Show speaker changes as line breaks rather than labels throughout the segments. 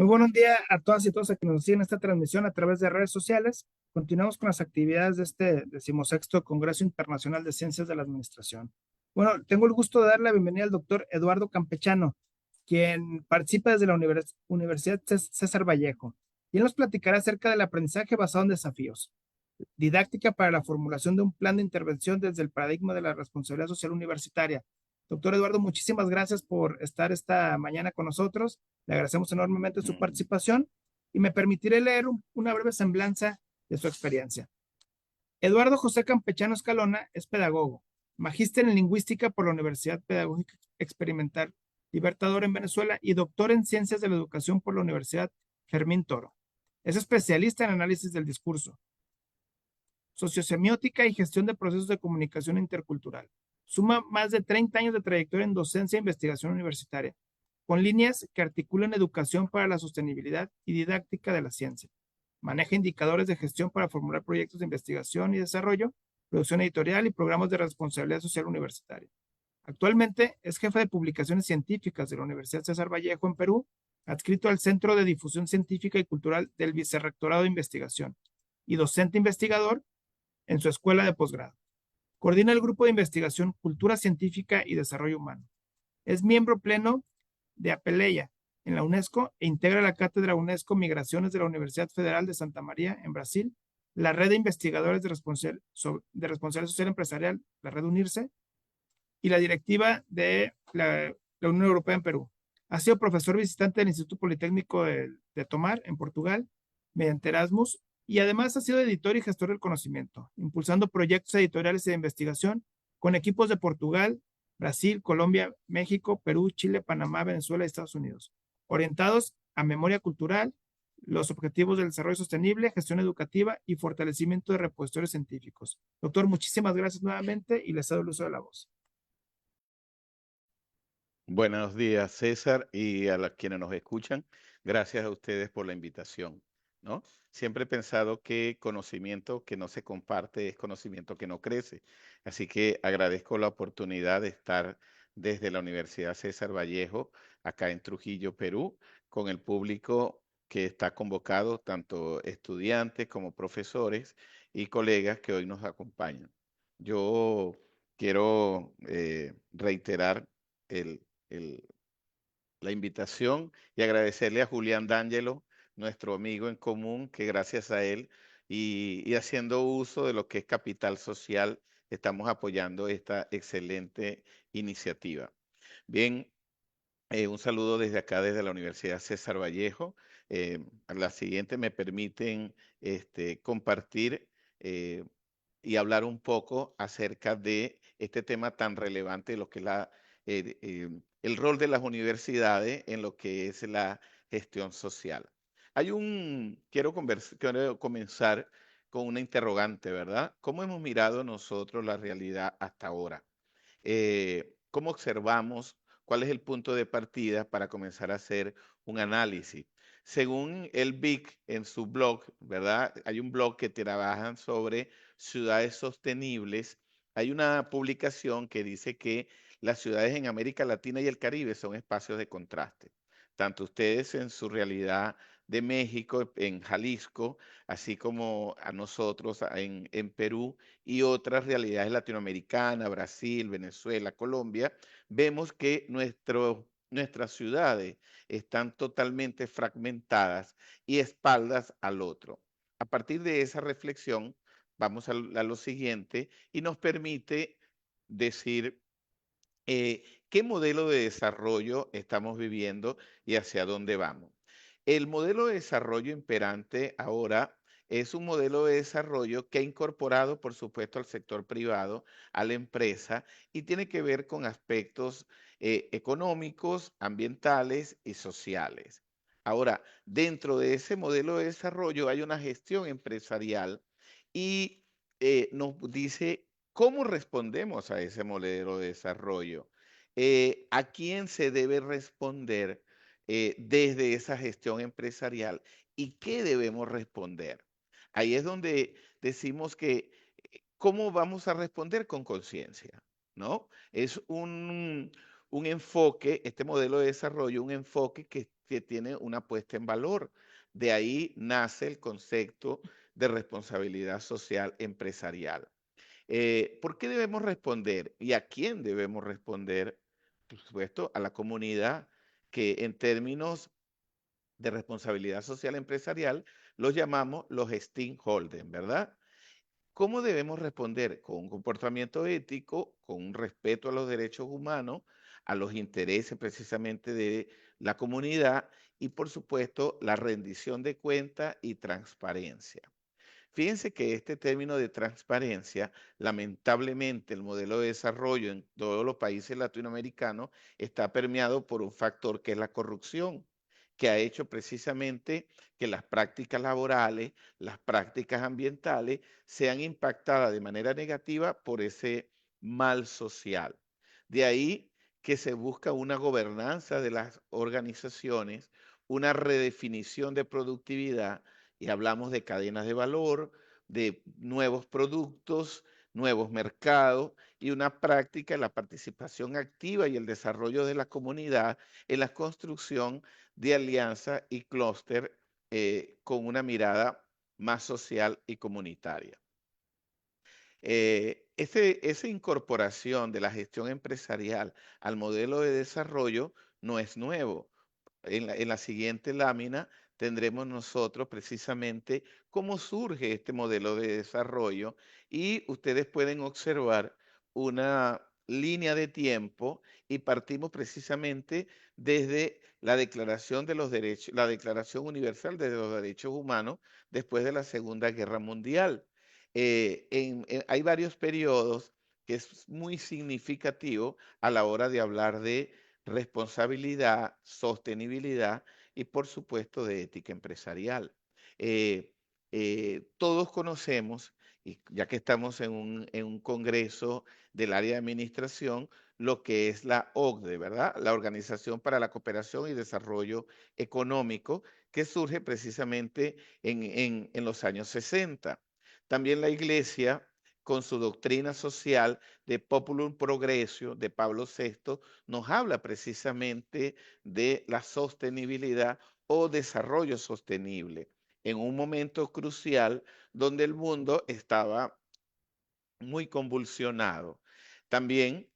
Muy buenos días a todas y todos a quienes nos siguen esta transmisión a través de redes sociales. Continuamos con las actividades de este 16º Congreso Internacional de Ciencias de la Administración. Bueno, tengo el gusto de dar la bienvenida al doctor Eduardo Campechano, quien participa desde la Universidad César Vallejo, y él nos platicará acerca del aprendizaje basado en desafíos, didáctica para la formulación de un plan de intervención desde el paradigma de la responsabilidad social universitaria. Doctor Eduardo, muchísimas gracias por estar esta mañana con nosotros. Le agradecemos enormemente su
Mm,
participación y me permitiré leer una breve semblanza de su experiencia. Eduardo José Campechano Escalona es pedagogo, magíster en lingüística por la Universidad Pedagógica Experimental Libertador en Venezuela y doctor en ciencias de la educación por la Universidad Fermín Toro. Es especialista en análisis del discurso, sociosemiótica y gestión de procesos de comunicación intercultural. Suma más de 30 años de trayectoria en docencia e investigación universitaria, con líneas que articulan educación para la sostenibilidad y didáctica de la ciencia. Maneja indicadores de gestión para formular proyectos de investigación y desarrollo, producción editorial y programas de responsabilidad social universitaria. Actualmente es jefe de publicaciones científicas de la Universidad César Vallejo en Perú, adscrito al Centro de Difusión Científica y Cultural del Vicerrectorado de Investigación y docente investigador en su escuela de posgrado. Coordina el grupo de investigación Cultura Científica y Desarrollo Humano. Es miembro pleno de Apeleia en la UNESCO e integra la cátedra UNESCO Migraciones de la Universidad Federal de Santa María en Brasil, la red de investigadores de responsabilidad social empresarial, la red UNIRSE, y la directiva de la Unión Europea en Perú. Ha sido profesor visitante del Instituto Politécnico de Tomar en Portugal mediante Erasmus y además ha sido editor y gestor del conocimiento, impulsando proyectos editoriales y de investigación con equipos de Portugal, Brasil, Colombia, México, Perú, Chile, Panamá, Venezuela y Estados Unidos, orientados a memoria cultural, los objetivos del desarrollo sostenible, gestión educativa y fortalecimiento de repositorios científicos. Doctor, muchísimas gracias nuevamente y les cedo el uso de la voz.
Buenos días, César, y a quienes nos escuchan. Gracias a ustedes por la invitación, ¿no? Siempre he pensado que conocimiento que no se comparte es conocimiento que no crece. Así que agradezco la oportunidad de estar desde la Universidad César Vallejo, acá en Trujillo, Perú, con el público que está convocado, tanto estudiantes como profesores y colegas que hoy nos acompañan. Yo quiero reiterar el el- la invitación y agradecerle a Julián D'Angelo, nuestro amigo en común, que gracias a él y haciendo uso de lo que es capital social, estamos apoyando esta excelente iniciativa. Bien, un saludo desde acá, desde la Universidad César Vallejo. A la siguiente me permiten compartir eh, y hablar un poco acerca de este tema tan relevante, lo que es el rol de las universidades en lo que es la gestión social. Quiero comenzar con una interrogante, ¿verdad? ¿Cómo hemos mirado nosotros la realidad hasta ahora? ¿Cómo observamos? ¿Cuál es el punto de partida para comenzar a hacer un análisis? Según el BIC en su blog, ¿verdad? Hay un blog que trabajan sobre ciudades sostenibles. Hay una publicación que dice que las ciudades en América Latina y el Caribe son espacios de contraste. Tanto ustedes en su realidad de México, en Jalisco, así como a nosotros en Perú y otras realidades latinoamericanas, Brasil, Venezuela, Colombia, vemos que nuestras ciudades están totalmente fragmentadas y espaldas al otro. A partir de esa reflexión, vamos a lo siguiente y nos permite decir qué modelo de desarrollo estamos viviendo y hacia dónde vamos. El modelo de desarrollo imperante ahora es un modelo de desarrollo que ha incorporado, por supuesto, al sector privado, a la empresa, y tiene que ver con aspectos económicos, ambientales y sociales. Ahora, dentro de ese modelo de desarrollo hay una gestión empresarial y nos dice cómo respondemos a ese modelo de desarrollo. ¿A quién se debe responder desde esa gestión empresarial y qué debemos responder? Ahí es donde decimos que cómo vamos a responder con conciencia, ¿no? Es un enfoque, este modelo de desarrollo, un enfoque que que tiene una puesta en valor. De ahí nace el concepto de responsabilidad social empresarial. ¿Por qué debemos responder y a quién debemos responder? Por supuesto, a la comunidad que en términos de responsabilidad social empresarial los llamamos los stakeholders, ¿verdad? ¿Cómo debemos responder? Con un comportamiento ético, con un respeto a los derechos humanos, a los intereses precisamente de la comunidad y, por supuesto, la rendición de cuentas y transparencia. Fíjense que este término de transparencia, lamentablemente el modelo de desarrollo en todos los países latinoamericanos está permeado por un factor que es la corrupción, que ha hecho precisamente que las prácticas laborales, las prácticas ambientales sean impactadas de manera negativa por ese mal social. De ahí que se busca una gobernanza de las organizaciones, una redefinición de productividad y hablamos de cadenas de valor, de nuevos productos, nuevos mercados y una práctica de la participación activa y el desarrollo de la comunidad en la construcción de alianzas y clúster con una mirada más social y comunitaria. Esa incorporación de la gestión empresarial al modelo de desarrollo no es nuevo. En la siguiente lámina tendremos nosotros precisamente cómo surge este modelo de desarrollo y ustedes pueden observar una línea de tiempo y partimos precisamente desde la Declaración de los Derechos, la Declaración Universal de los Derechos Humanos después de la Segunda Guerra Mundial. Hay varios periodos que es muy significativo a la hora de hablar de responsabilidad, sostenibilidad y por supuesto de ética empresarial. Eh, todos conocemos, y ya que estamos en un congreso del área de administración, lo que es la OCDE, ¿verdad? La Organización para la Cooperación y Desarrollo Económico, que surge precisamente en los años 60. También la Iglesia, con su doctrina social de Populum Progressio de Pablo VI, nos habla precisamente de la sostenibilidad o desarrollo sostenible en un momento crucial donde el mundo estaba muy convulsionado. También,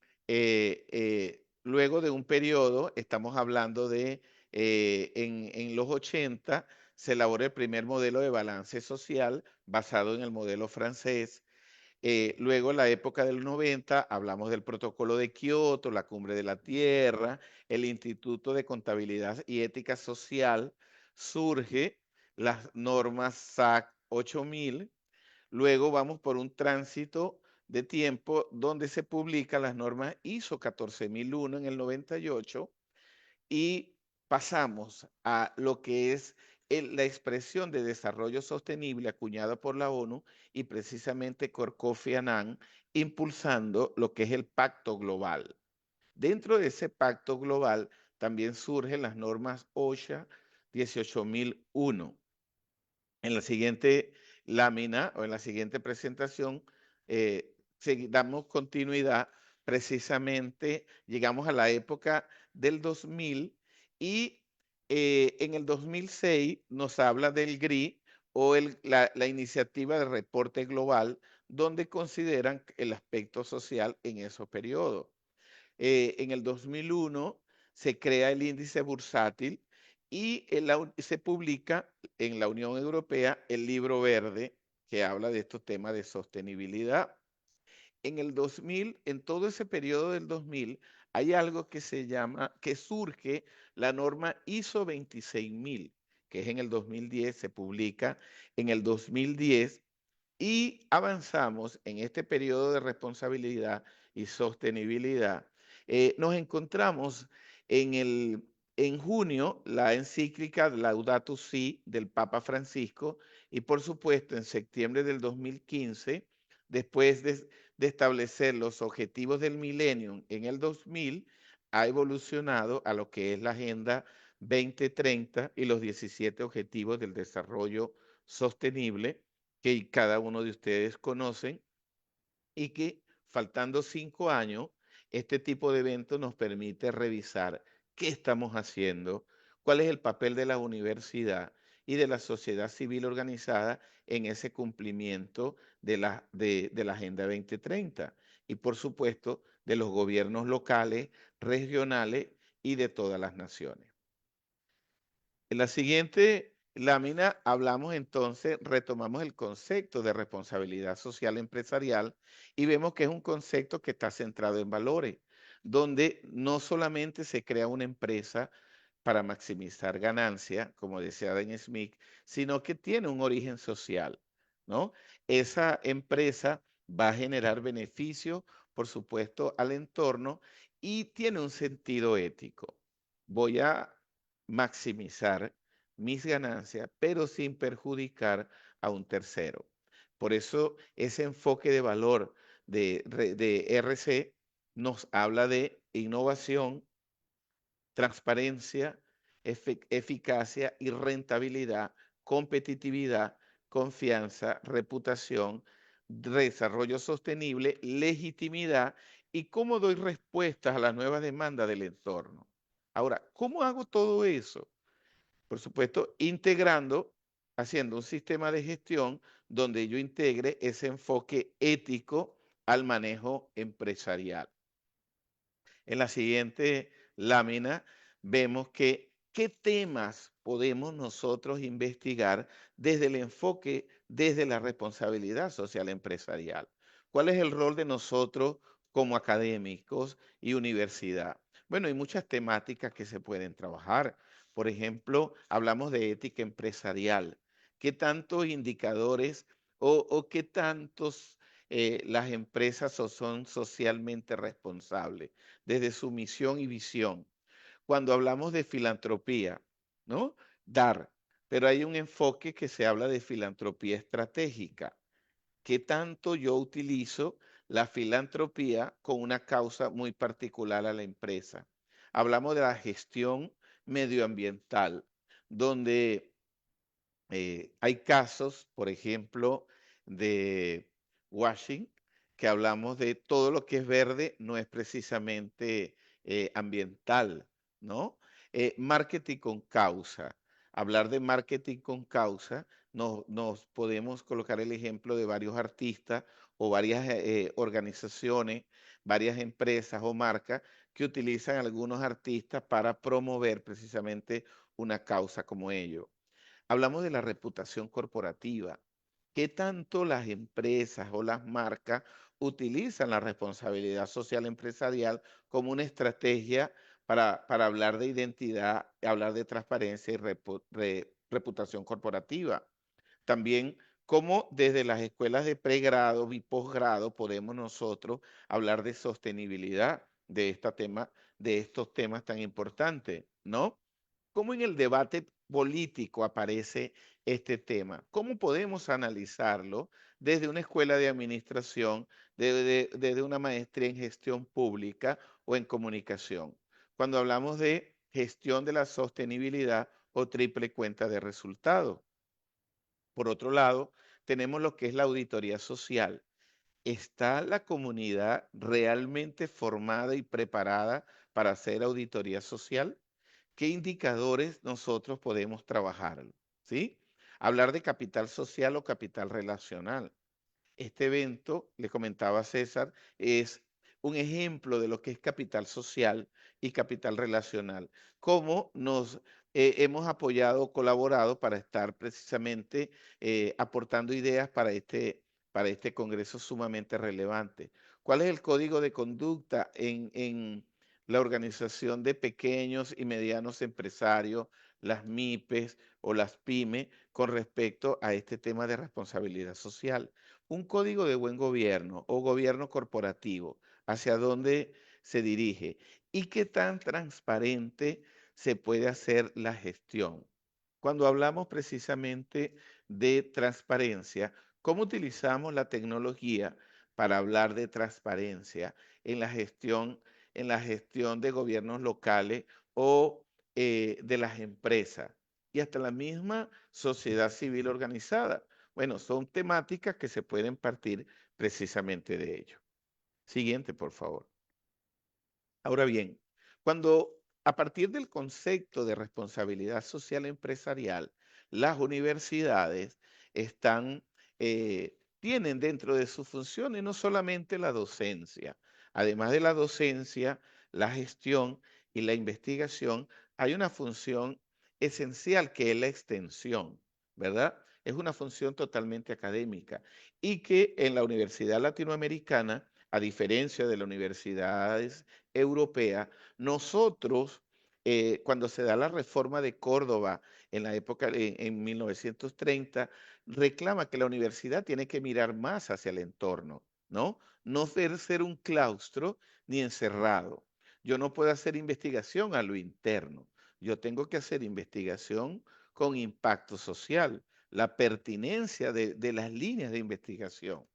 luego de un periodo, estamos hablando de, en los 80, se elaboró el primer modelo de balance social basado en el modelo francés. Luego, en la época del 90, hablamos del protocolo de Kioto, la cumbre de la Tierra, el Instituto de Contabilidad y Ética Social, surge las normas SAC 8000. Luego vamos por un tránsito de tiempo donde se publican las normas ISO 14001 en el 98 y pasamos a lo que es la expresión de desarrollo sostenible acuñada por la ONU y precisamente por Kofi Annan, impulsando lo que es el Pacto Global. Dentro de ese Pacto Global también surgen las normas OSHA 18001. En la siguiente lámina o en la siguiente presentación, damos continuidad precisamente, llegamos a la época del 2000 y en el 2006 nos habla del GRI o la iniciativa de reporte global, donde consideran el aspecto social en esos periodos. En el 2001 se crea el índice bursátil y se publica en la Unión Europea el libro verde que habla de estos temas de sostenibilidad. En el 2000, en todo ese periodo del 2000, hay algo que se llama, que surge la norma ISO 26000, que es en el 2010, se publica en el 2010 y avanzamos en este periodo de responsabilidad y sostenibilidad. Nos encontramos en junio la encíclica Laudato Si del Papa Francisco y por supuesto en septiembre del 2015, después de establecer los objetivos del milenio en el 2000, ha evolucionado a lo que es la Agenda 2030 y los 17 Objetivos del Desarrollo Sostenible que cada uno de ustedes conocen y que faltando 5 años, este tipo de evento nos permite revisar qué estamos haciendo, cuál es el papel de la universidad y de la sociedad civil organizada en ese cumplimiento de la Agenda 2030 y, por supuesto, de los gobiernos locales, regionales y de todas las naciones. En la siguiente lámina hablamos entonces, retomamos el concepto de responsabilidad social empresarial y vemos que es un concepto que está centrado en valores, donde no solamente se crea una empresa para maximizar ganancia, como decía Adam Smith, sino que tiene un origen social, ¿no? Esa empresa va a generar beneficios, por supuesto, al entorno y tiene un sentido ético. Voy a maximizar mis ganancias, pero sin perjudicar a un tercero. Por eso ese enfoque de valor de RC nos habla de innovación, transparencia, eficacia y rentabilidad, competitividad, confianza, reputación, desarrollo sostenible, legitimidad y cómo doy respuestas a las nuevas demandas del entorno. Ahora, ¿cómo hago todo eso? Por supuesto, integrando, haciendo un sistema de gestión donde yo integre ese enfoque ético al manejo empresarial. En la siguiente lámina vemos que qué temas podemos nosotros investigar desde el enfoque, desde la responsabilidad social empresarial. ¿Cuál es el rol de nosotros como académicos y universidad? Bueno, hay muchas temáticas que se pueden trabajar. Por ejemplo, hablamos de ética empresarial. ¿Qué tantos indicadores o qué tantos las empresas son socialmente responsables desde su misión y visión? Cuando hablamos de filantropía, ¿no? Dar, pero hay un enfoque que se habla de filantropía estratégica. ¿Qué tanto yo utilizo la filantropía con una causa muy particular a la empresa? Hablamos de la gestión medioambiental, donde hay casos, por ejemplo, de washing, que hablamos de todo lo que es verde no es precisamente ambiental, ¿no? Marketing con causa. Hablar de marketing con causa, nos podemos colocar el ejemplo de varios artistas o varias organizaciones, varias empresas o marcas que utilizan a algunos artistas para promover precisamente una causa como ello. Hablamos de la reputación corporativa. ¿Qué tanto las empresas o las marcas utilizan la responsabilidad social empresarial como una estrategia para hablar de identidad, hablar de transparencia y reputación corporativa? También cómo desde las escuelas de pregrado y posgrado podemos nosotros hablar de sostenibilidad de estos temas tan importantes, ¿no? ¿Cómo en el debate político aparece este tema? ¿Cómo podemos analizarlo desde una escuela de administración, desde una maestría en gestión pública o en comunicación? Cuando hablamos de gestión de la sostenibilidad o triple cuenta de resultados. Por otro lado, tenemos lo que es la auditoría social. ¿Está la comunidad realmente formada y preparada para hacer auditoría social? ¿Qué indicadores nosotros podemos trabajar? ¿Sí? Hablar de capital social o capital relacional. Este evento, le comentaba a César, es un ejemplo de lo que es capital social y capital relacional. Cómo nos hemos apoyado, colaborado para estar precisamente aportando ideas para este congreso sumamente relevante. ¿Cuál es el código de conducta en la organización de pequeños y medianos empresarios, las MIPES o las PYME, con respecto a este tema de responsabilidad social? Un código de buen gobierno o gobierno corporativo, hacia dónde se dirige y qué tan transparente se puede hacer la gestión. Cuando hablamos precisamente de transparencia, ¿cómo utilizamos la tecnología para hablar de transparencia en la gestión de gobiernos locales o de las empresas y hasta la misma sociedad civil organizada? Bueno, son temáticas que se pueden partir precisamente de ello. Siguiente, por favor. Ahora bien, cuando a partir del concepto de responsabilidad social empresarial, las universidades tienen dentro de sus funciones no solamente la docencia, además de la docencia, la gestión y la investigación, hay una función esencial que es la extensión, ¿verdad? Es una función totalmente académica y que en la Universidad Latinoamericana, a diferencia de las universidades europeas, nosotros, cuando se da la reforma de Córdoba en la época en 1930, reclama que la universidad tiene que mirar más hacia el entorno, ¿no? No ser un claustro ni encerrado. Yo no puedo hacer investigación a lo interno. Yo tengo que hacer investigación con impacto social, la pertinencia de las líneas de investigación.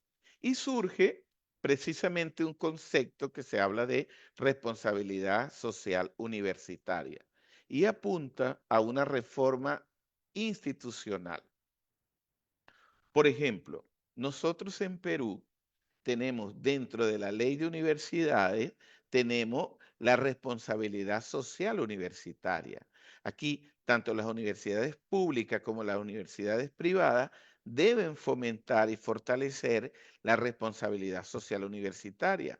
Y surge precisamente un concepto que se habla de responsabilidad social universitaria y apunta a una reforma institucional. Por ejemplo, nosotros en Perú tenemos dentro de la ley de universidades, tenemos la responsabilidad social universitaria. Aquí, tanto las universidades públicas como las universidades privadas deben fomentar y fortalecer la responsabilidad social universitaria.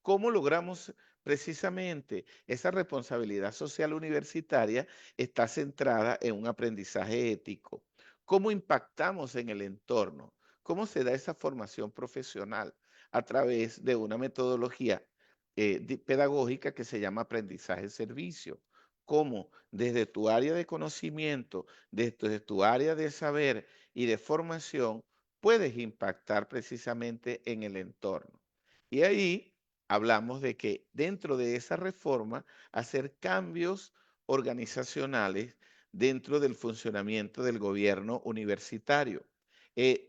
¿Cómo logramos precisamente esa responsabilidad social universitaria? Está centrada en un aprendizaje ético. ¿Cómo impactamos en el entorno? ¿Cómo se da esa formación profesional? A través de una metodología pedagógica que se llama aprendizaje-servicio. Cómo desde tu área de conocimiento, desde tu área de saber y de formación, puedes impactar precisamente en el entorno. Y ahí hablamos de que dentro de esa reforma, hacer cambios organizacionales dentro del funcionamiento del gobierno universitario. Eh,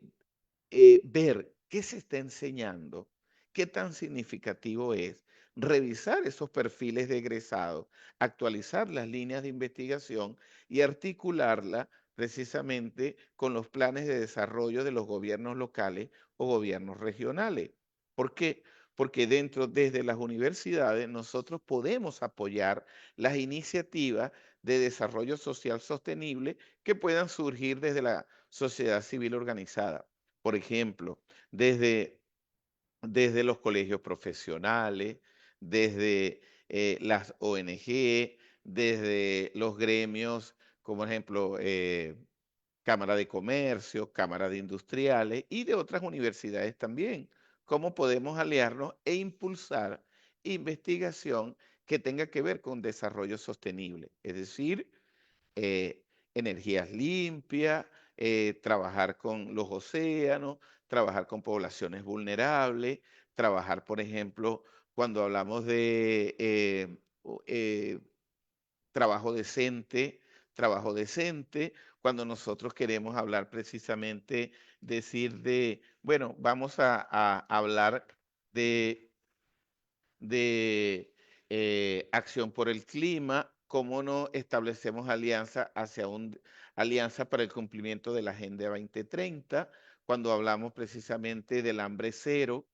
ver qué se está enseñando, qué tan significativo es, revisar esos perfiles de egresados, actualizar las líneas de investigación y articularla precisamente con los planes de desarrollo de los gobiernos locales o gobiernos regionales. ¿Por qué? Porque desde las universidades, nosotros podemos apoyar las iniciativas de desarrollo social sostenible que puedan surgir desde la sociedad civil organizada. Por ejemplo, desde, desde los colegios profesionales, desde las ONG, desde los gremios, como por ejemplo Cámara de Comercio, Cámara de Industriales y de otras universidades también. ¿Cómo podemos aliarnos e impulsar investigación que tenga que ver con desarrollo sostenible? Es decir, eh, energías limpias, trabajar con los océanos, trabajar con poblaciones vulnerables, trabajar, por ejemplo, cuando hablamos de trabajo decente, cuando nosotros queremos hablar precisamente, decir de, bueno, vamos a hablar de acción por el clima, cómo no establecemos alianza para el cumplimiento de la Agenda 2030, cuando hablamos precisamente del hambre cero,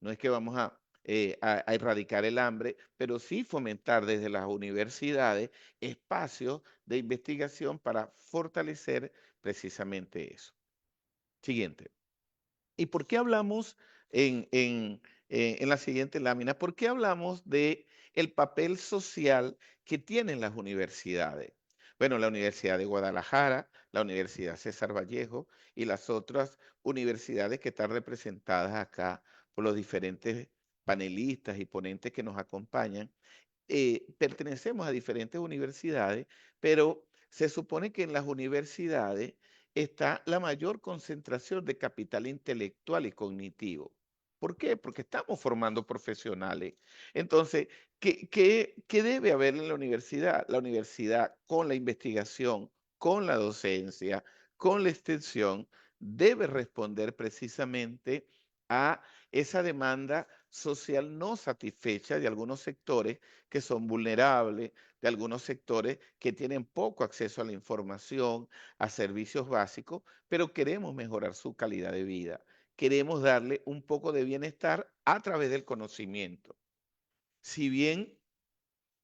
no es que vamos a erradicar el hambre, pero sí fomentar desde las universidades espacios de investigación para fortalecer precisamente eso. Siguiente. ¿Y por qué hablamos en la siguiente lámina? ¿Por qué hablamos de el papel social que tienen las universidades? Bueno, la Universidad de Guadalajara, la Universidad César Vallejo y las otras universidades que están representadas acá por los diferentes panelistas y ponentes que nos acompañan, pertenecemos a diferentes universidades, pero se supone que en las universidades está la mayor concentración de capital intelectual y cognitivo. ¿Por qué? Porque estamos formando profesionales. Entonces, ¿qué debe haber en la universidad? La universidad con la investigación, con la docencia, con la extensión, debe responder precisamente a esa demanda social no satisfecha de algunos sectores que son vulnerables, de algunos sectores que tienen poco acceso a la información, a servicios básicos, pero queremos mejorar su calidad de vida. Queremos darle un poco de bienestar a través del conocimiento. Si bien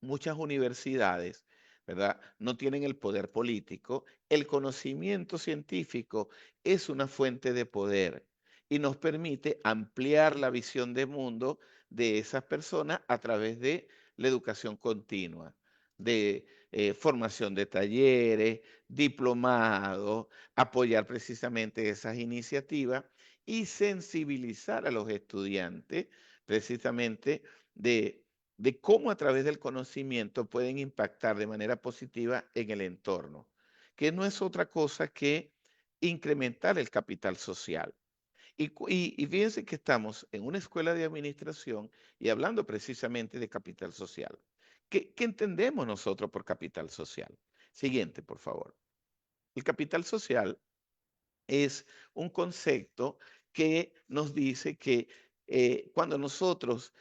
muchas universidades, ¿verdad? No tienen el poder político. El conocimiento científico es una fuente de poder y nos permite ampliar la visión de mundo de esas personas a través de la educación continua, de formación de talleres, diplomados, apoyar precisamente esas iniciativas y sensibilizar a los estudiantes precisamente de cómo a través del conocimiento pueden impactar de manera positiva en el entorno, que no es otra cosa que incrementar el capital social. Y fíjense que estamos en una escuela de administración y hablando precisamente de capital social. ¿Qué entendemos nosotros por capital social? Siguiente, por favor. El capital social es un concepto que nos dice que cuando nosotros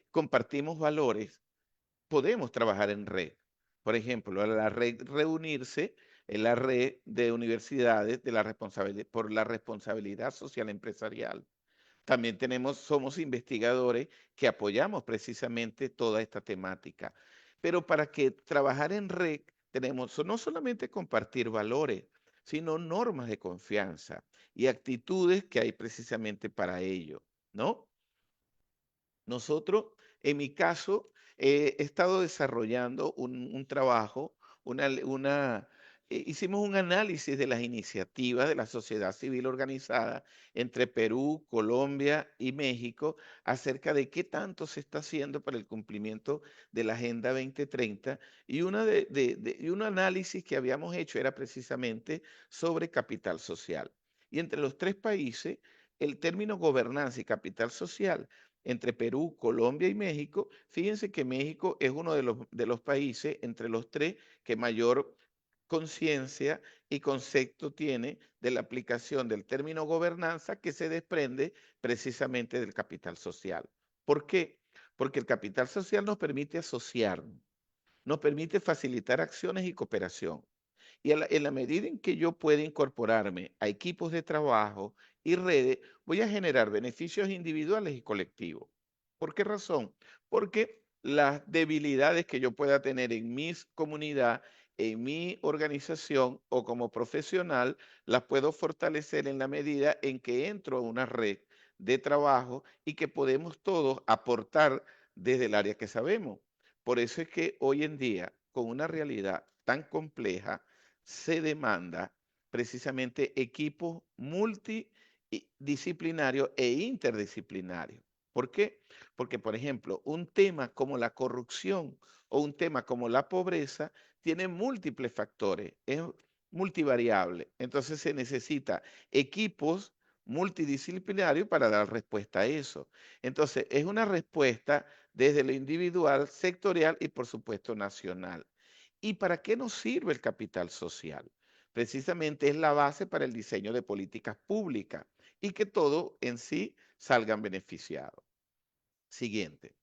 compartimos valores, podemos trabajar en red. Por ejemplo, la red reunirse en la red de universidades de la por la responsabilidad social empresarial. También somos investigadores que apoyamos precisamente toda esta temática. Pero para que trabajar en red tenemos no solamente compartir valores, sino normas de confianza y actitudes que hay precisamente para ello, ¿no? Nosotros, en mi caso, he estado desarrollando un trabajo, hicimos un análisis de las iniciativas de la sociedad civil organizada entre Perú, Colombia y México acerca de qué tanto se está haciendo para el cumplimiento de la Agenda 2030 y, y un análisis que habíamos hecho era precisamente sobre capital social. Y entre los tres países, el término gobernanza y capital social entre Perú, Colombia y México, fíjense que México es uno de los países entre los tres que mayor conciencia y concepto tiene de la aplicación del término gobernanza que se desprende precisamente del capital social. ¿Por qué? Porque el capital social nos permite asociarnos, nos permite facilitar acciones y cooperación. Y en la medida en que yo pueda incorporarme a equipos de trabajo y redes, voy a generar beneficios individuales y colectivos. ¿Por qué razón? Porque las debilidades que yo pueda tener en mi comunidad, en mi organización o como profesional, las puedo fortalecer en la medida en que entro a una red de trabajo y que podemos todos aportar desde el área que sabemos. Por eso es que hoy en día, con una realidad tan compleja, se demanda precisamente equipos multidisciplinarios e interdisciplinarios. ¿Por qué? Porque, por ejemplo, un tema como la corrupción o un tema como la pobreza tiene múltiples factores, es multivariable. Entonces se necesita equipos multidisciplinarios para dar respuesta a eso. Entonces, es una respuesta desde lo individual, sectorial y, por supuesto, nacional. ¿Y para qué nos sirve el capital social? Precisamente es la base para el diseño de políticas públicas y que todo en sí salgan beneficiados. Siguiente.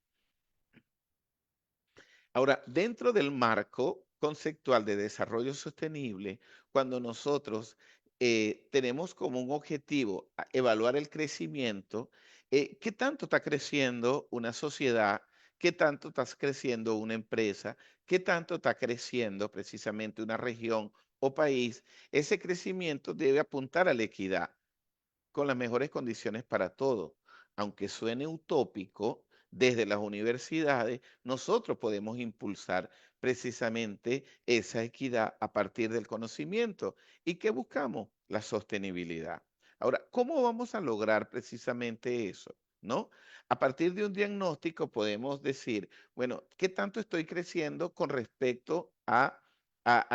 Ahora, dentro del marco conceptual de desarrollo sostenible, cuando nosotros tenemos como un objetivo evaluar el crecimiento, ¿qué tanto está creciendo una sociedad? ¿Qué tanto está creciendo una empresa? ¿Qué tanto está creciendo precisamente una región o país? Ese crecimiento debe apuntar a la equidad con las mejores condiciones para todos. Aunque suene utópico, desde las universidades nosotros podemos impulsar precisamente esa equidad a partir del conocimiento. ¿Y qué buscamos? La sostenibilidad. Ahora, ¿cómo vamos a lograr precisamente eso? ¿No? A partir de un diagnóstico podemos decir, bueno, ¿qué tanto estoy creciendo con respecto a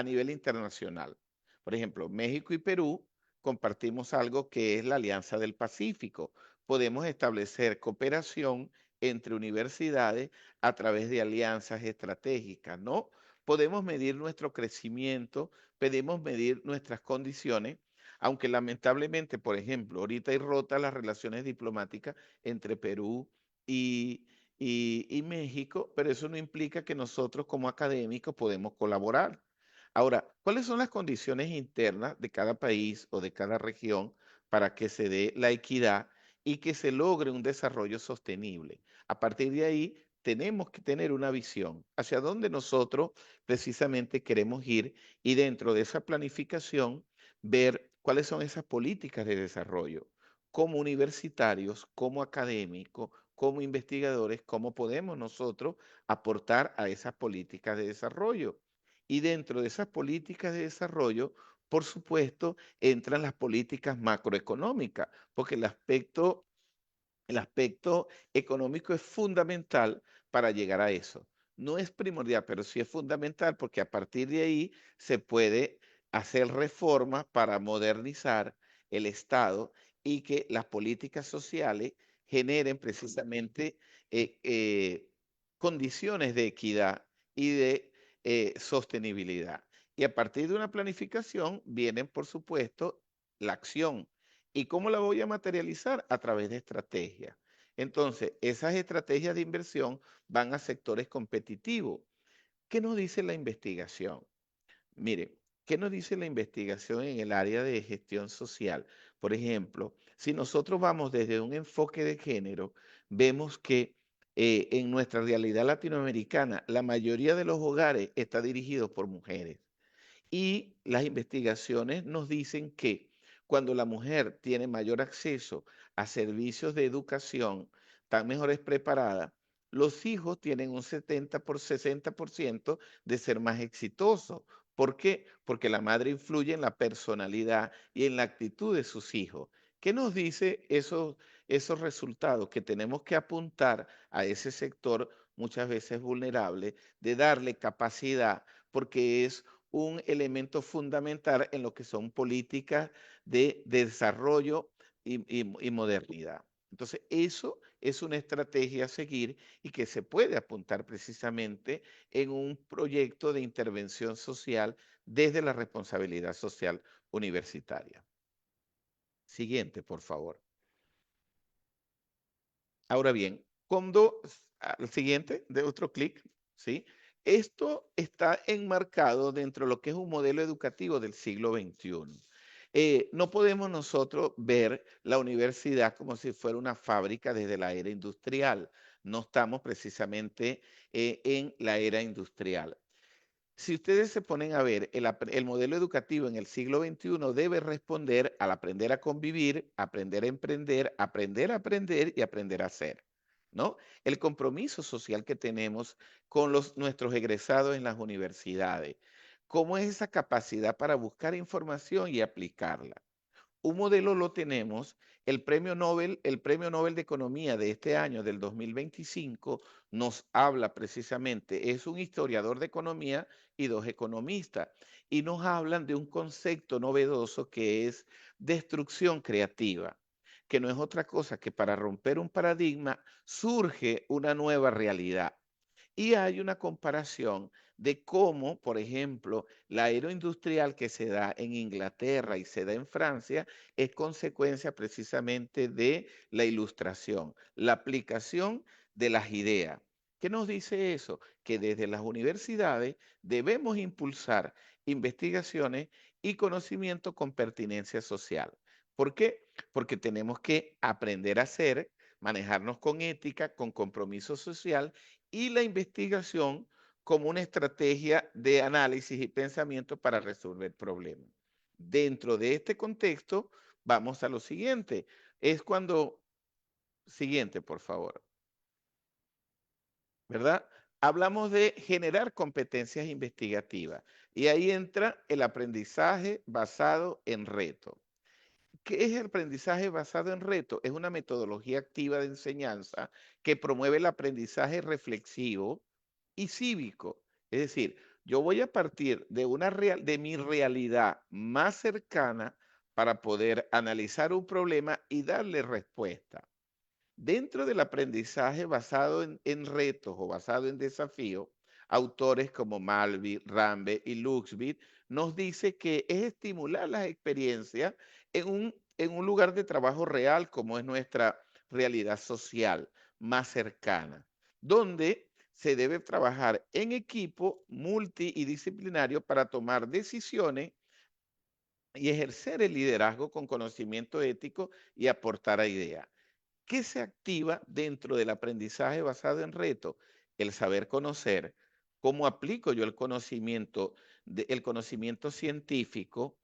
nivel internacional? Por ejemplo, México y Perú compartimos algo que es la Alianza del Pacífico. Podemos establecer cooperación entre universidades a través de alianzas estratégicas, ¿no? Podemos medir nuestro crecimiento, podemos medir nuestras condiciones, aunque lamentablemente, por ejemplo, ahorita hay rotas las relaciones diplomáticas entre Perú y, y México, pero eso no implica que nosotros como académicos podemos colaborar. Ahora, ¿cuáles son las condiciones internas de cada país o de cada región para que se dé la equidad y que se logre un desarrollo sostenible? A partir de ahí, tenemos que tener una visión hacia dónde nosotros precisamente queremos ir y dentro de esa planificación ver cuáles son esas políticas de desarrollo. Como universitarios, como académicos, como investigadores, cómo podemos nosotros aportar a esas políticas de desarrollo. Y dentro de esas políticas de desarrollo, por supuesto, entran las políticas macroeconómicas, porque el aspecto económico es fundamental para llegar a eso. No es primordial, pero sí es fundamental porque a partir de ahí se puede hacer reformas para modernizar el Estado y que las políticas sociales generen precisamente condiciones de equidad y de sostenibilidad. Y a partir de una planificación vienen, por supuesto, la acción. ¿Y cómo la voy a materializar? A través de estrategias. Entonces, esas estrategias de inversión van a sectores competitivos. ¿Qué nos dice la investigación? Mire, ¿qué nos dice la investigación en el área de gestión social? Por ejemplo, si nosotros vamos desde un enfoque de género, vemos que en nuestra realidad latinoamericana, la mayoría de los hogares está dirigido por mujeres. Y las investigaciones nos dicen que cuando la mujer tiene mayor acceso a servicios de educación, tan mejores preparadas, los hijos tienen un 60% de ser más exitosos. ¿Por qué? Porque la madre influye en la personalidad y en la actitud de sus hijos. ¿Qué nos dice esos resultados? Que tenemos que apuntar a ese sector muchas veces vulnerable, de darle capacidad, porque es un elemento fundamental en lo que son políticas de desarrollo y modernidad. Entonces, eso es una estrategia a seguir y que se puede apuntar precisamente en un proyecto de intervención social desde la responsabilidad social universitaria. Siguiente, por favor. Ahora bien, cuando al siguiente, de otro clic, ¿sí? Esto está enmarcado dentro de lo que es un modelo educativo del siglo XXI. No podemos nosotros ver la universidad como si fuera una fábrica desde la era industrial. No estamos precisamente en la era industrial. Si ustedes se ponen a ver, el modelo educativo en el siglo XXI debe responder al aprender a convivir, aprender a emprender, aprender a aprender y aprender a hacer, ¿no? El compromiso social que tenemos con nuestros egresados en las universidades. ¿Cómo es esa capacidad para buscar información y aplicarla? Un modelo lo tenemos, el premio Nobel de Economía de este año, del 2025, nos habla precisamente, es un historiador de economía y dos economistas, y nos hablan de un concepto novedoso que es destrucción creativa, que no es otra cosa que para romper un paradigma surge una nueva realidad. Y hay una comparación de cómo, por ejemplo, la aeroindustrial que se da en Inglaterra y se da en Francia es consecuencia precisamente de la ilustración, la aplicación de las ideas. ¿Qué nos dice eso? Que desde las universidades debemos impulsar investigaciones y conocimiento con pertinencia social. ¿Por qué? Porque tenemos que aprender a hacer, manejarnos con ética, con compromiso social y la investigación como una estrategia de análisis y pensamiento para resolver problemas. Dentro de este contexto, vamos a lo siguiente. Es cuando, siguiente, por favor, ¿verdad? Hablamos de generar competencias investigativas y ahí entra el aprendizaje basado en reto. ¿Qué es el aprendizaje basado en reto? Es una metodología activa de enseñanza que promueve el aprendizaje reflexivo y cívico. Es decir, yo voy a partir de mi realidad más cercana para poder analizar un problema y darle respuesta. Dentro del aprendizaje basado en retos o basado en desafíos, autores como Malby, Rambe y Luxby nos dice que es estimular las experiencias en un lugar de trabajo real como es nuestra realidad social más cercana, donde se debe trabajar en equipo multi y disciplinario para tomar decisiones y ejercer el liderazgo con conocimiento ético y aportar a ideas. ¿Qué se activa dentro del aprendizaje basado en reto? el saber conocer, cómo aplico yo el conocimiento, el conocimiento científico,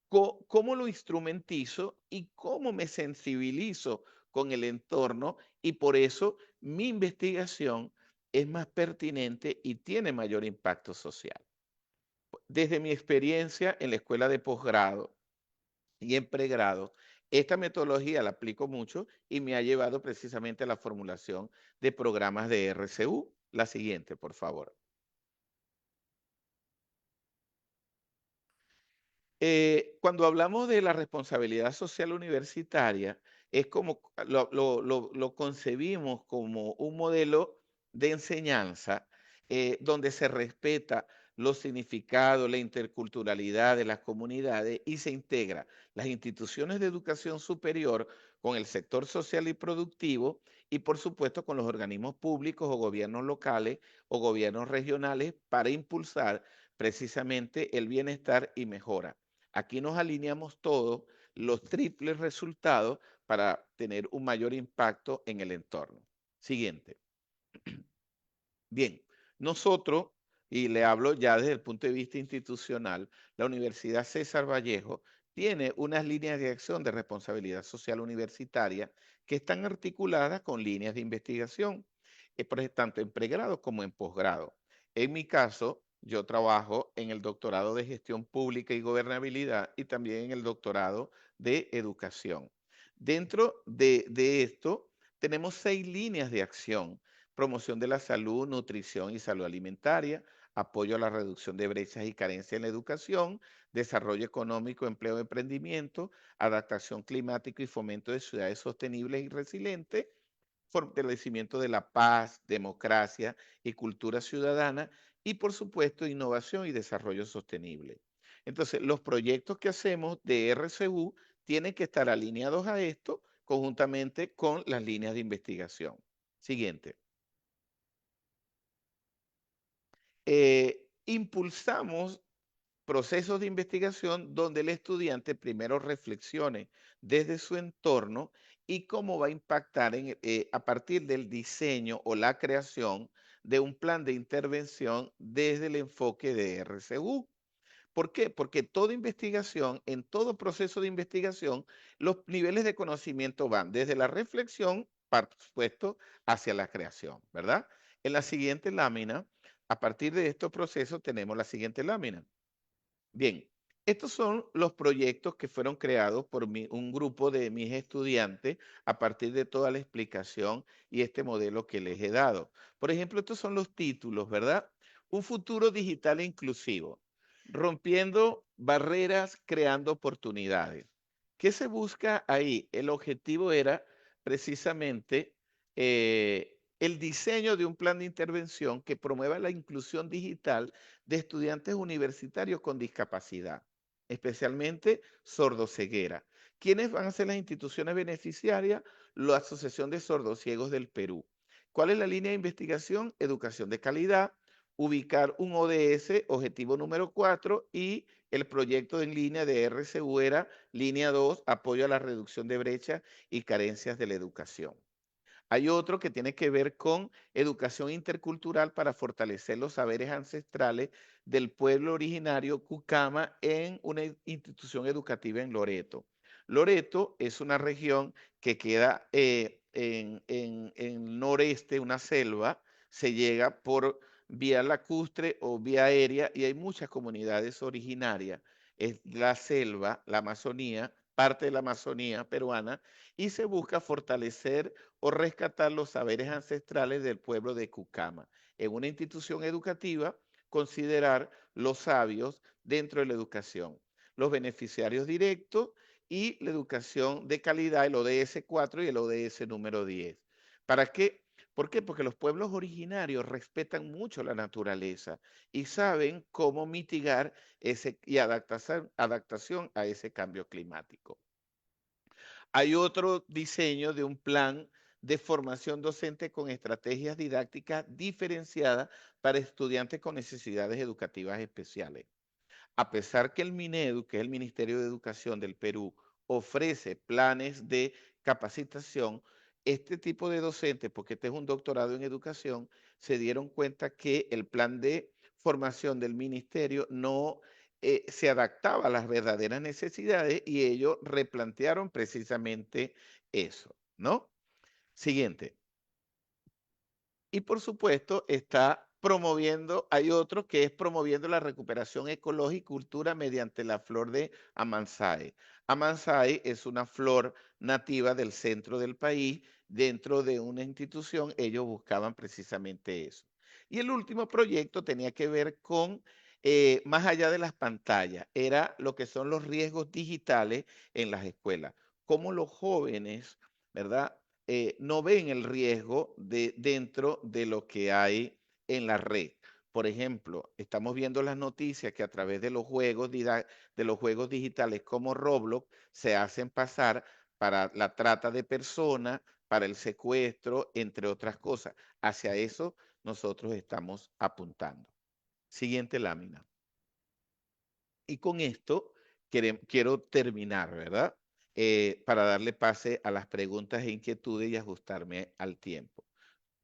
cómo lo instrumentizo y cómo me sensibilizo con el entorno y por eso mi investigación es más pertinente y tiene mayor impacto social. Desde mi experiencia en la escuela de posgrado y en pregrado, esta metodología la aplico mucho y me ha llevado precisamente a la formulación de programas de RCU. La siguiente, por favor. Cuando hablamos de la responsabilidad social universitaria, es como lo concebimos como un modelo de enseñanza donde se respeta los significados, la interculturalidad de las comunidades y se integra las instituciones de educación superior con el sector social y productivo y por supuesto con los organismos públicos o gobiernos locales o gobiernos regionales para impulsar precisamente el bienestar y mejora. Aquí nos alineamos todos los triples resultados para tener un mayor impacto en el entorno. Siguiente. Bien, nosotros, y le hablo ya desde el punto de vista institucional, la Universidad César Vallejo tiene unas líneas de acción de responsabilidad social universitaria que están articuladas con líneas de investigación, tanto en pregrado como en posgrado. En mi caso, yo trabajo en el doctorado de gestión pública y gobernabilidad y también en el doctorado de educación. Dentro de esto, tenemos 6 líneas de acción: promoción de la salud, nutrición y salud alimentaria, apoyo a la reducción de brechas y carencias en la educación, desarrollo económico, empleo, emprendimiento, adaptación climática y fomento de ciudades sostenibles y resilientes, fortalecimiento de la paz, democracia y cultura ciudadana y, por supuesto, innovación y desarrollo sostenible. Entonces, los proyectos que hacemos de RCU tienen que estar alineados a esto conjuntamente con las líneas de investigación. Siguiente. Impulsamos procesos de investigación donde el estudiante primero reflexione desde su entorno y cómo va a impactar a partir del diseño o la creación de un plan de intervención desde el enfoque de RCU. ¿Por qué? Porque toda investigación, en todo proceso de investigación, los niveles de conocimiento van desde la reflexión, por supuesto, hacia la creación, ¿verdad? En la siguiente lámina, a partir de estos procesos, tenemos la siguiente lámina. Bien, estos son los proyectos que fueron creados por un grupo de mis estudiantes a partir de toda la explicación y este modelo que les he dado. Por ejemplo, estos son los títulos, ¿verdad? Un futuro digital e inclusivo, rompiendo barreras, creando oportunidades. ¿Qué se busca ahí? El objetivo era precisamente el diseño de un plan de intervención que promueva la inclusión digital de estudiantes universitarios con discapacidad, especialmente sordoceguera. ¿Quiénes van a ser las instituciones beneficiarias? La Asociación de Sordociegos del Perú. ¿Cuál es la línea de investigación? Educación de calidad, ubicar un ODS, objetivo número 4, y el proyecto en línea de RCU era línea 2, apoyo a la reducción de brechas y carencias de la educación. Hay otro que tiene que ver con educación intercultural para fortalecer los saberes ancestrales del pueblo originario Cucama en una institución educativa en Loreto. Loreto es una región que queda en noreste, una selva, se llega por vía lacustre o vía aérea y hay muchas comunidades originarias. Es la selva, la Amazonía, parte de la Amazonía peruana, y se busca fortalecer o rescatar los saberes ancestrales del pueblo de Cucama. En una institución educativa, considerar los sabios dentro de la educación, los beneficiarios directos y la educación de calidad, el ODS 4 y el ODS número 10. ¿Para qué? ¿Por qué? Porque los pueblos originarios respetan mucho la naturaleza y saben cómo mitigar y adaptación a ese cambio climático. Hay otro diseño de un plan de formación docente con estrategias didácticas diferenciadas para estudiantes con necesidades educativas especiales. A pesar que el MINEDU, que es el Ministerio de Educación del Perú, ofrece planes de capacitación, este tipo de docentes, porque este es un doctorado en educación, se dieron cuenta que el plan de formación del ministerio no se adaptaba a las verdaderas necesidades y ellos replantearon precisamente eso, ¿no? Siguiente. Y por supuesto está promoviendo, hay otro que es promoviendo la recuperación ecológica y cultura mediante la flor de Amansay. Amansay es una flor nativa del centro del país. Dentro de una institución ellos buscaban precisamente eso. Y el último proyecto tenía que ver con, más allá de las pantallas, era lo que son los riesgos digitales en las escuelas. Cómo los jóvenes, ¿verdad? No ven el riesgo dentro de lo que hay en la red. Por ejemplo, estamos viendo las noticias que a través de los de los juegos digitales como Roblox se hacen pasar para la trata de personas, para el secuestro, entre otras cosas. Hacia eso nosotros estamos apuntando. Siguiente lámina. Y con esto quiero terminar, ¿verdad? Para darle pase a las preguntas e inquietudes y ajustarme al tiempo.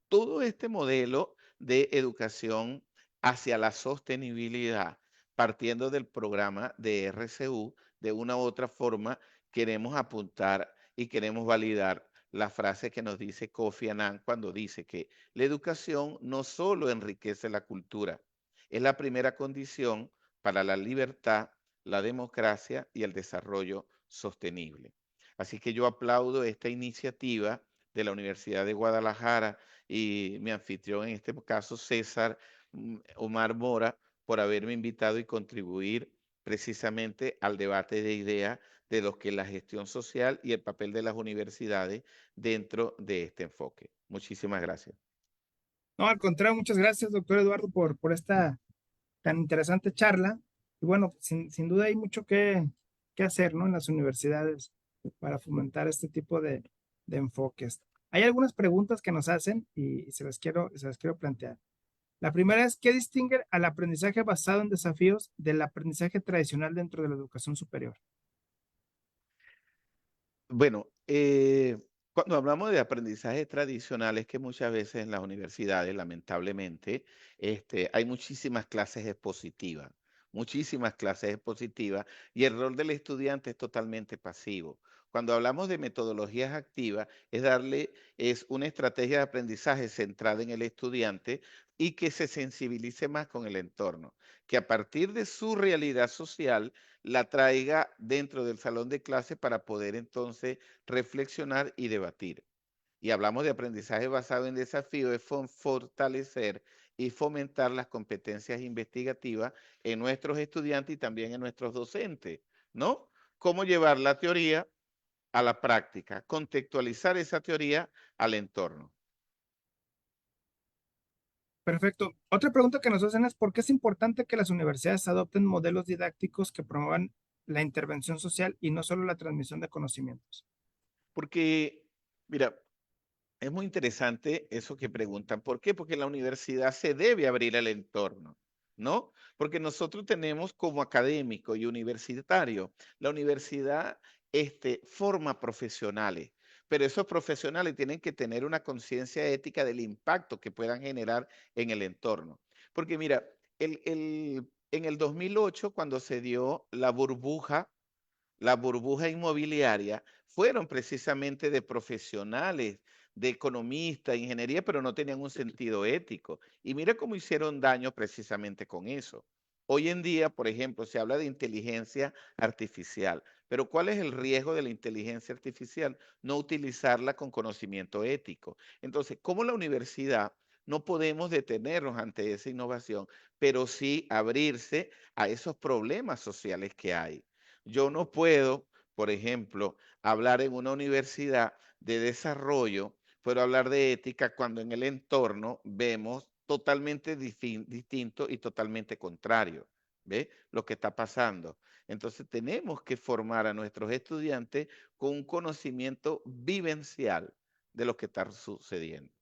Todo este modelo de educación hacia la sostenibilidad, partiendo del programa de RCU, de una u otra forma, queremos apuntar y queremos validar la frase que nos dice Kofi Annan cuando dice que la educación no solo enriquece la cultura, es la primera condición para la libertad, la democracia y el desarrollo sostenible. Así que yo aplaudo esta iniciativa de la Universidad de Guadalajara y mi anfitrión, en este caso César Omar Mora, por haberme invitado y contribuir precisamente al debate de ideas de lo que es la gestión social y el papel de las universidades dentro de este enfoque. Muchísimas gracias.
No, al contrario, muchas gracias, doctor Eduardo, por esta tan interesante charla. Y bueno, sin duda hay mucho que hacer, ¿no? En las universidades para fomentar este tipo de enfoques. Hay algunas preguntas que nos hacen y se las quiero plantear. La primera es, ¿qué distingue al aprendizaje basado en desafíos del aprendizaje tradicional dentro de la educación superior?
Bueno, cuando hablamos de aprendizajes tradicionales, que muchas veces en las universidades, lamentablemente, hay muchísimas clases expositivas, y el rol del estudiante es totalmente pasivo. Cuando hablamos de metodologías activas, es una estrategia de aprendizaje centrada en el estudiante y que se sensibilice más con el entorno, que a partir de su realidad social la traiga dentro del salón de clase para poder entonces reflexionar y debatir. Y hablamos de aprendizaje basado en desafío, es fortalecer y fomentar las competencias investigativas en nuestros estudiantes y también en nuestros docentes, ¿no? Cómo llevar la teoría a la práctica, contextualizar esa teoría al entorno.
Perfecto. Otra pregunta que nos hacen es, ¿por qué es importante que las universidades adopten modelos didácticos que promuevan la intervención social y no solo la transmisión de conocimientos?
Porque, mira, es muy interesante eso que preguntan. ¿Por qué? Porque la universidad se debe abrir al entorno, ¿no? Porque nosotros tenemos como académico y universitario, la universidad forma profesionales, pero esos profesionales tienen que tener una conciencia ética del impacto que puedan generar en el entorno. Porque mira, en el 2008, cuando se dio la burbuja inmobiliaria fueron precisamente de profesionales, de economistas, ingeniería, pero no tenían un sentido ético. Y mira cómo hicieron daño precisamente con eso. Hoy en día, por ejemplo, se habla de inteligencia artificial, pero ¿cuál es el riesgo de la inteligencia artificial? No utilizarla con conocimiento ético. Entonces, como la universidad no podemos detenernos ante esa innovación, pero sí abrirse a esos problemas sociales que hay. Yo no puedo, por ejemplo, hablar en una universidad de desarrollo, puedo hablar de ética cuando en el entorno vemos totalmente distinto y totalmente contrario. ¿Ve? Lo que está pasando. Entonces tenemos que formar a nuestros estudiantes con un conocimiento vivencial de lo que está sucediendo.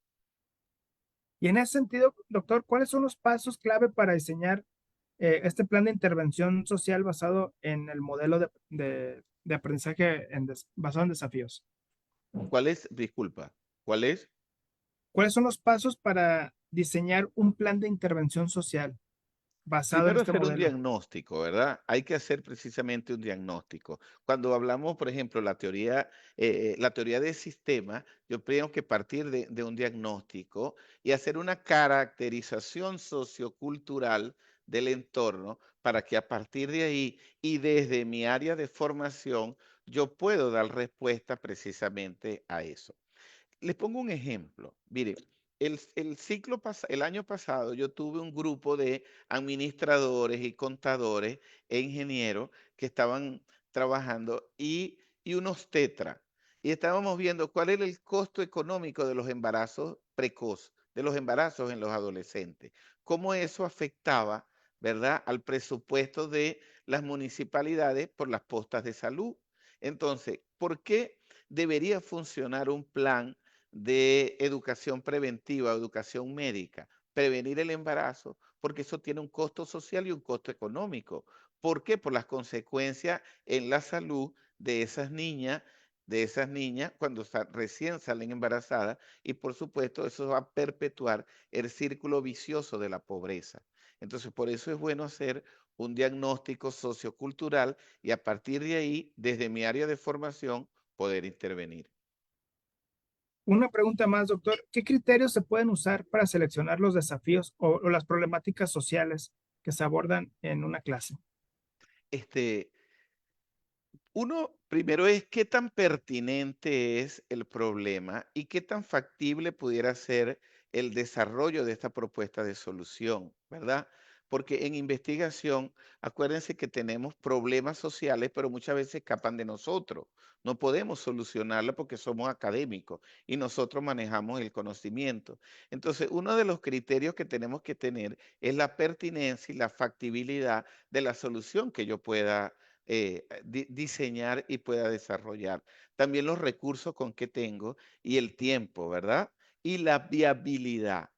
Y en ese sentido, doctor, ¿cuáles son los pasos clave para diseñar este plan de intervención social basado en el modelo de aprendizaje basado en desafíos?
¿Cuál es? Disculpa. ¿Cuál es?
¿Cuáles son los pasos para diseñar un plan de intervención social basado en
Primero
este
hacer un
modelo?
diagnóstico, ¿verdad? Hay que hacer precisamente un diagnóstico. Cuando hablamos, por ejemplo, la teoría de sistema, yo tengo que partir de un diagnóstico y hacer una caracterización sociocultural del entorno para que a partir de ahí y desde mi área de formación, yo puedo dar respuesta precisamente a eso. Les pongo un ejemplo. Mire, el año pasado yo tuve un grupo de administradores y contadores e ingenieros que estaban trabajando y unos tetra. Y estábamos viendo cuál era el costo económico de los embarazos precoz, de los embarazos en los adolescentes. Cómo eso afectaba, ¿verdad?, al presupuesto de las municipalidades por las postas de salud. Entonces, ¿por qué debería funcionar un plan de educación preventiva, educación médica, prevenir el embarazo, porque eso tiene un costo social y un costo económico? ¿Por qué? Por las consecuencias en la salud de esas niñas cuando recién salen embarazadas y por supuesto eso va a perpetuar el círculo vicioso de la pobreza. Entonces, por eso es bueno hacer un diagnóstico sociocultural y a partir de ahí, desde mi área de formación, poder intervenir.
Una pregunta más, doctor. ¿Qué criterios se pueden usar para seleccionar los desafíos o las problemáticas sociales que se abordan en una clase?
Este, Uno, primero es qué tan pertinente es el problema y qué tan factible pudiera ser el desarrollo de esta propuesta de solución, ¿verdad? Porque en investigación, acuérdense que tenemos problemas sociales, pero muchas veces escapan de nosotros. No podemos solucionarlo porque somos académicos y nosotros manejamos el conocimiento. Entonces, uno de los criterios que tenemos que tener es la pertinencia y la factibilidad de la solución que yo pueda diseñar y pueda desarrollar. También los recursos con que tengo y el tiempo, ¿verdad? Y la viabilidad.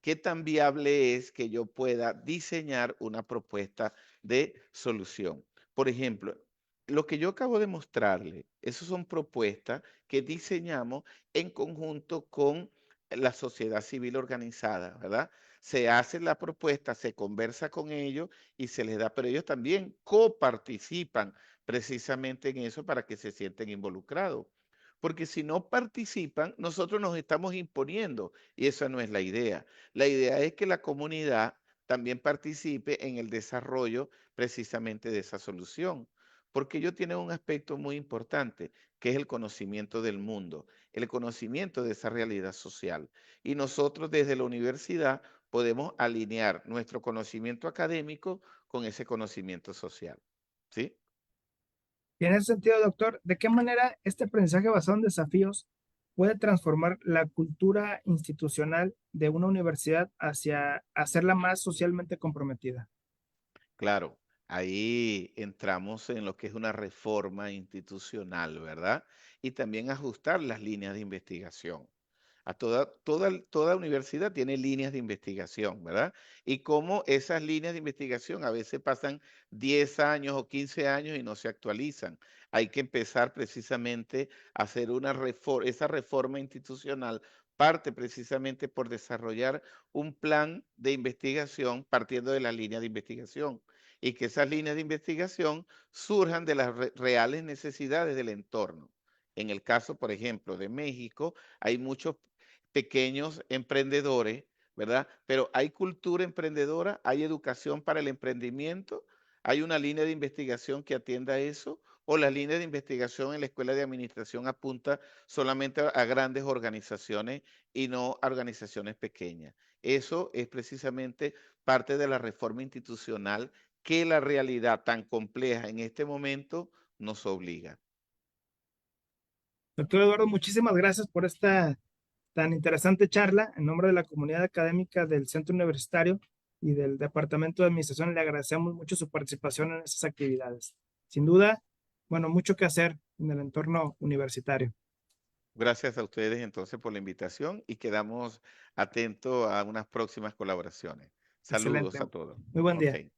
¿Qué tan viable es que yo pueda diseñar una propuesta de solución? Por ejemplo, lo que yo acabo de mostrarle, esas son propuestas que diseñamos en conjunto con la sociedad civil organizada, ¿verdad? Se hace la propuesta, se conversa con ellos y se les da, pero ellos también coparticipan precisamente en eso para que se sienten involucrados. Porque si no participan, nosotros nos estamos imponiendo y esa no es la idea. La idea es que la comunidad también participe en el desarrollo precisamente de esa solución, porque ellos tienen un aspecto muy importante, que es el conocimiento del mundo, el conocimiento de esa realidad social. Y nosotros desde la universidad podemos alinear nuestro conocimiento académico con ese conocimiento social. ¿Sí?
Y en ese sentido, doctor, ¿de qué manera este aprendizaje basado en desafíos puede transformar la cultura institucional de una universidad hacia hacerla más socialmente comprometida?
Claro, ahí entramos en lo que es una reforma institucional, ¿verdad? Y también ajustar las líneas de investigación. Toda universidad tiene líneas de investigación, ¿verdad? Y cómo esas líneas de investigación a veces pasan 10 años o 15 años y no se actualizan. Hay que empezar precisamente a hacer esa reforma institucional parte precisamente por desarrollar un plan de investigación partiendo de la línea de investigación y que esas líneas de investigación surjan de las reales necesidades del entorno. En el caso, por ejemplo, de México, hay muchos pequeños emprendedores, ¿verdad? Pero hay cultura emprendedora, hay educación para el emprendimiento, hay una línea de investigación que atienda a eso, o la línea de investigación en la escuela de administración apunta solamente a grandes organizaciones y no a organizaciones pequeñas. Eso es precisamente parte de la reforma institucional que la realidad tan compleja en este momento nos obliga.
Doctor Eduardo, muchísimas gracias por esta tan interesante charla. En nombre de la comunidad académica del Centro Universitario y del Departamento de Administración, le agradecemos mucho su participación en estas actividades. Sin duda, bueno, mucho que hacer en el entorno universitario.
Gracias a ustedes entonces por la invitación y quedamos atentos a unas próximas colaboraciones.
Excelente.
Saludos a todos.
Muy buen
Ok.
día.